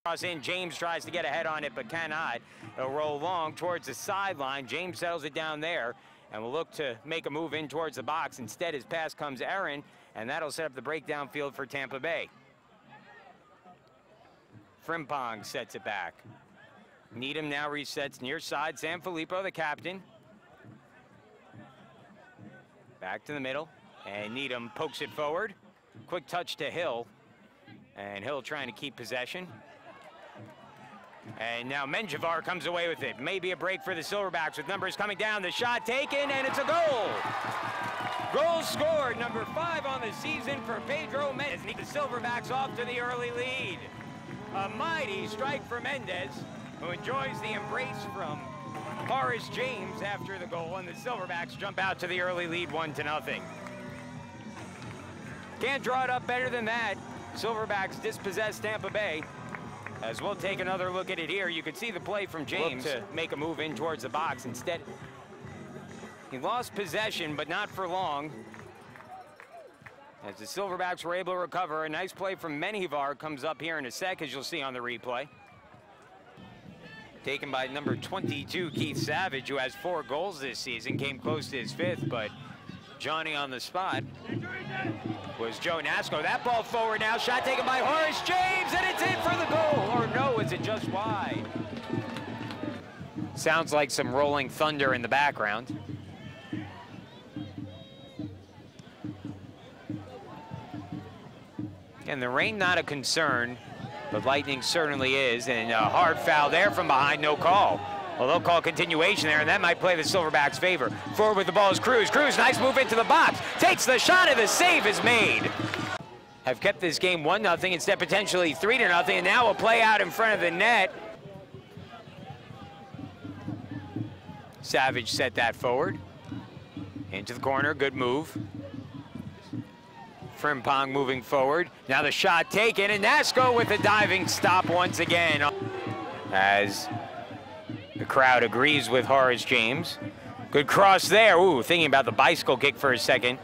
Cross in, James tries to get ahead on it, but cannot. It'll roll long towards the sideline. James settles it down there, and will look to make a move in towards the box. Instead, his pass comes Aaron, and that'll set up the breakdown field for Tampa Bay. Frimpong sets it back. Needham now resets near side. Sanfilippo, the captain. Back to the middle, and Needham pokes it forward. Quick touch to Hill, and Hill trying to keep possession. And now Menjivar comes away with it. Maybe a break for the Silverbacks with numbers coming down. The shot taken, and it's a goal. Goal scored, number 5 on the season for Pedro Mendez. The Silverbacks off to the early lead. A mighty strike for Mendez, who enjoys the embrace from Horace James after the goal, and the Silverbacks jump out to the early lead 1-0. Can't draw it up better than that. Silverbacks dispossess Tampa Bay. As we'll take another look at it here, you can see the play from James to make a move in towards the box. Instead, he lost possession, but not for long. As the Silverbacks were able to recover, a nice play from Menjivar comes up here in a sec, as you'll see on the replay. Taken by number 22, Keith Savage, who has 4 goals this season, came close to his 5th, but Johnny on the spot was Joe Nasco. That ball forward now, shot taken by Horace James, and it's in for the goal. Or no, is it just wide? Sounds like some rolling thunder in the background. And the rain not a concern, but lightning certainly is, and a hard foul there from behind, no call. Well, they'll call continuation there, and that might play the Silverbacks' favor. Forward with the ball is Cruz. Cruz, nice move into the box. Takes the shot, and the save is made. Have kept this game 1-0, instead potentially 3-0, and now a play out in front of the net. Savage set that forward. Into the corner, good move. Frimpong moving forward. Now the shot taken, and Nasco with a diving stop once again. As the crowd agrees with Horace James. Good cross there. Ooh, thinking about the bicycle kick for a second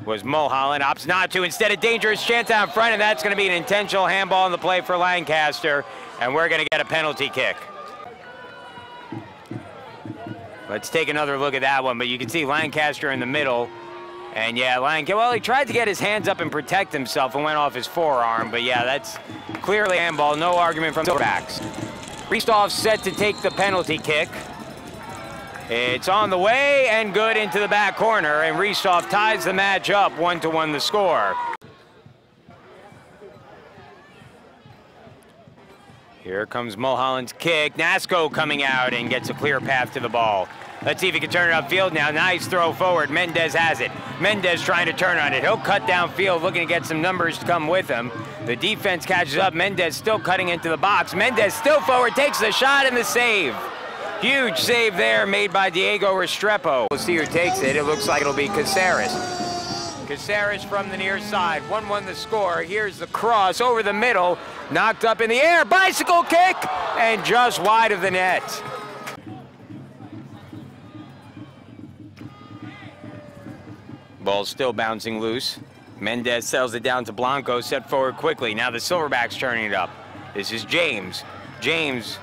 was Mulholland. Opts not to. Instead, a dangerous chance out front, and that's going to be an intentional handball in the play for Lancaster, and we're going to get a penalty kick. Let's take another look at that one, but you can see Lancaster in the middle. And yeah, well, he tried to get his hands up and protect himself and went off his forearm, but yeah, that's clearly handball. No argument from the backs. Ristoff set to take the penalty kick. It's on the way and good into the back corner, and Ristoff ties the match up, 1-1 the score. Here comes Mulholland's kick. Nasco coming out and gets a clear path to the ball. Let's see if he can turn it upfield now. Nice throw forward. Mendez has it. Mendez trying to turn on it. He'll cut downfield, looking to get some numbers to come with him. The defense catches up. Mendez still cutting into the box. Mendez still forward, takes the shot and the save. Huge save there made by Diego Restrepo. We'll see who takes it. It looks like it'll be Caceres. Caceres from the near side. 1-1 the score. Here's the cross over the middle. Knocked up in the air. Bicycle kick, and just wide of the net. Ball's still bouncing loose. Mendez settles it down to Blanco, set forward quickly. Now the Silverbacks turning it up. This is James. James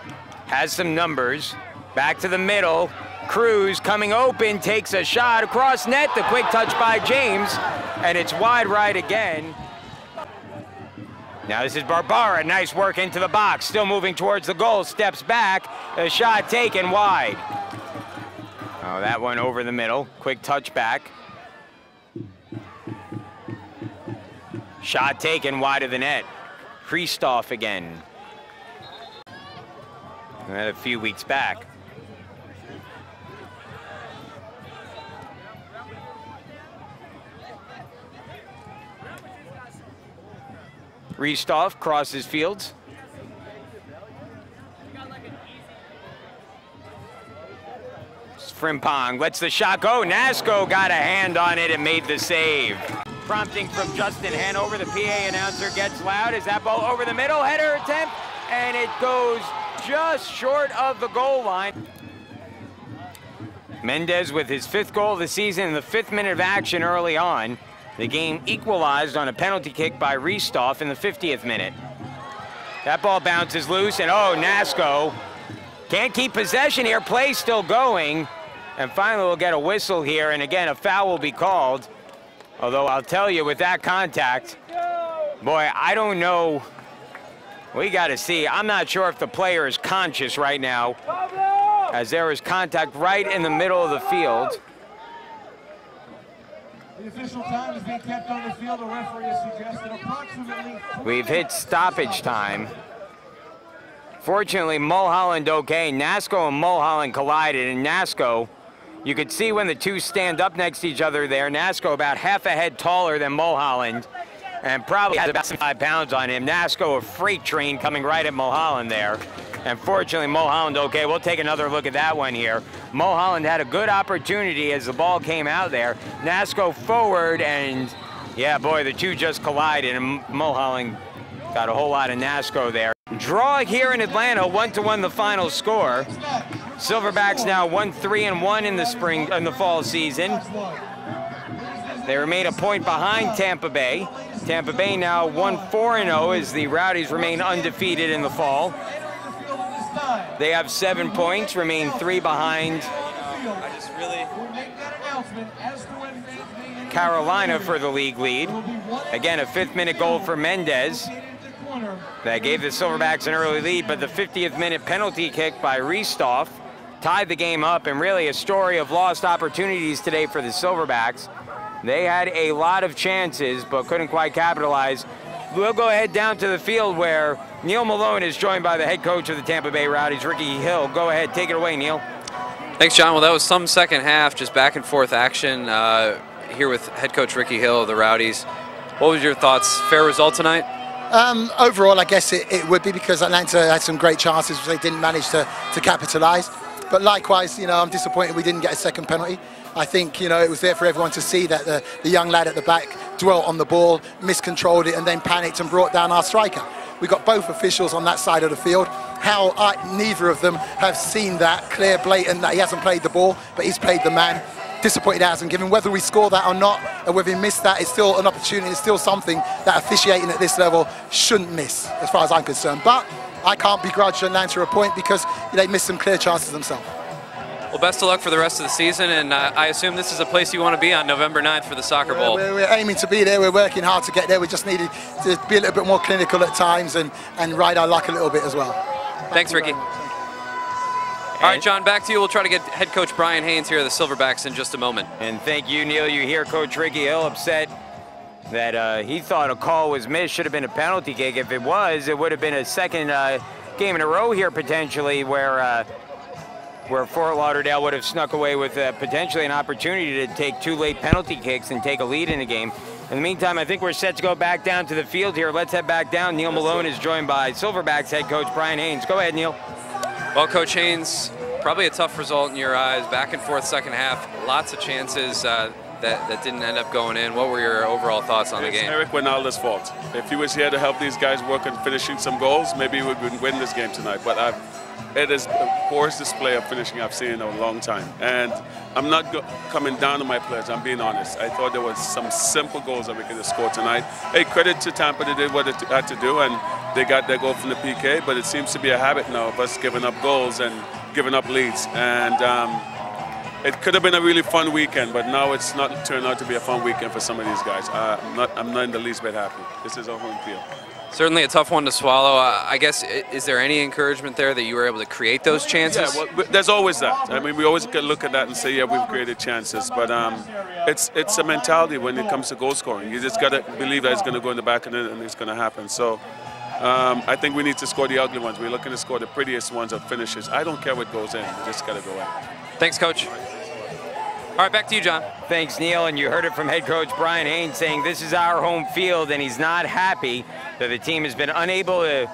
has some numbers. Back to the middle. Cruz coming open, takes a shot across net. The quick touch by James, and it's wide right again. Now this is Barbara. Nice work into the box. Still moving towards the goal. Steps back. A shot taken wide. Oh, that one over the middle. Quick touch back. Shot taken wide of the net. Kristoff again. And a few weeks back. Ristoff crosses fields. Frimpong lets the shot go. Nasco got a hand on it and made the save. Prompting from Justin Hanover, the PA announcer gets loud. Is that ball over the middle? Header attempt, and it goes just short of the goal line. Mendez with his 5th goal of the season in the 5th minute of action early on. The game equalized on a penalty kick by Ristoff in the 50th minute. That ball bounces loose, and oh, Nasco can't keep possession here. Play still going, and finally we'll get a whistle here, and again, a foul will be called. Although I'll tell you, with that contact, boy, I don't know. We got to see. I'm not sure if the player is conscious right now, as there is contact right in the middle of the field. The official time is being kept on the field. The referee has suggested approximately. We've hit stoppage time. Fortunately, Mulholland okay. Nasco and Mulholland collided, and Nasco, you could see when the two stand up next to each other there, Nasco about half a head taller than Mulholland, and probably has about 5 pounds on him. Nasco, a freight train coming right at Mulholland there. And fortunately, Mulholland okay. We'll take another look at that one here. Mulholland had a good opportunity as the ball came out there. Nasco forward, and yeah, boy, the two just collided, and Mulholland got a whole lot of Nasco there. Draw here in Atlanta, 1-1 the final score. Silverbacks now 1-3-1 in the fall season. They remain a point behind Tampa Bay. Tampa Bay now 1-4-0 as the Rowdies remain undefeated in the fall. They have 7 points, remain 3 behind Carolina for the league lead. Again, a 5th-minute goal for Mendez. That gave the Silverbacks an early lead, but the 50th minute penalty kick by Ristoff tied the game up, and really a story of lost opportunities today for the Silverbacks. They had a lot of chances, but couldn't quite capitalize. We'll go ahead down to the field where Neil Malone is joined by the head coach of the Tampa Bay Rowdies, Ricky Hill. Go ahead, take it away, Neil. Thanks, John. Well, that was some second half, just back and forth action here with head coach Ricky Hill of the Rowdies. What was your thoughts? Fair result tonight? Overall, I guess it would be, because Atlanta had some great chances which they didn't manage to capitalize. But likewise, you know, I'm disappointed we didn't get a second penalty. I think, you know, it was there for everyone to see that the young lad at the back dwelt on the ball, miscontrolled it, and then panicked and brought down our striker. We got both officials on that side of the field. Neither of them have seen that clear, blatant, that he hasn't played the ball, but he's played the man. Disappointed it hasn't given. Whether we score that or not, and whether we miss that, it's still an opportunity. It's still something that officiating at this level shouldn't miss, as far as I'm concerned. But I can't begrudge Atlanta a point, because they missed some clear chances themselves. Well, best of luck for the rest of the season, and I assume this is a place you want to be on November 9th for the Soccer Bowl. We're aiming to be there. We're working hard to get there. We just needed to be a little bit more clinical at times and ride our luck a little bit as well. Thanks, Ricky. All right, John, back to you. We'll try to get head coach Brian Haynes here of the Silverbacks in just a moment. And thank you, Neil. You hear Coach Ricky Hill upset that he thought a call was missed, should have been a penalty kick. If it was, it would have been a second game in a row here potentially where Fort Lauderdale would have snuck away with potentially an opportunity to take 2 late penalty kicks and take a lead in the game. In the meantime, I think we're set to go back down to the field here. Let's head back down. Neil Malone is joined by Silverbacks head coach Brian Haynes. Go ahead, Neil. Well, Coach Haynes, probably a tough result in your eyes. Back and forth second half, lots of chances that didn't end up going in. What were your overall thoughts on the game? It's Eric Winalda's fault. If he was here to help these guys work on finishing some goals, maybe we would win this game tonight. But it is the poorest display of finishing I've seen in a long time. And I'm not coming down on my players, I'm being honest. I thought there was some simple goals that we could have scored tonight. Hey, credit to Tampa, they did what they had to do, and they got their goal from the PK, but it seems to be a habit now of us giving up goals and giving up leads. And it could have been a really fun weekend, but now it's not turned out to be a fun weekend for some of these guys. I'm not in the least bit happy. This is a home field. Certainly a tough one to swallow. I guess, is there any encouragement there that you were able to create those chances? Yeah, well, there's always that. I mean, we always can look at that and say, yeah, we've created chances. But it's a mentality when it comes to goal scoring. You just got to believe that it's going to go in the back and it's going to happen. So I think we need to score the ugly ones. We're looking to score the prettiest ones of finishes. I don't care what goes in. We just got to go in. Thanks, Coach. All right, back to you, John. Thanks, Neil. And you heard it from head coach Brian Haynes saying this is our home field, and he's not happy that the team has been unable to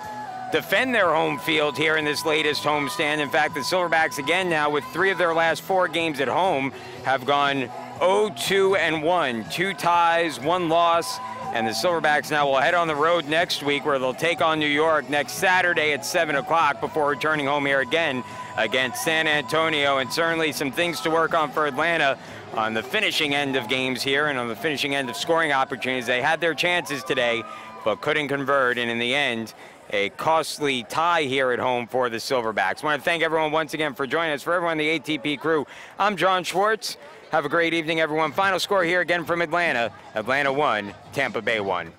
defend their home field here in this latest homestand. In fact, the Silverbacks again now with 3 of their last 4 games at home have gone 0-2-1, 2 ties, 1 loss. And the Silverbacks now will head on the road next week where they'll take on New York next Saturday at 7 o'clock before returning home here again against San Antonio. And certainly some things to work on for Atlanta on the finishing end of games here and on the finishing end of scoring opportunities. They had their chances today, but couldn't convert. And in the end, a costly tie here at home for the Silverbacks. I want to thank everyone once again for joining us. For everyone in the ATP crew, I'm John Schwartz. Have a great evening, everyone. Final score here again from Atlanta. Atlanta 1, Tampa Bay 1.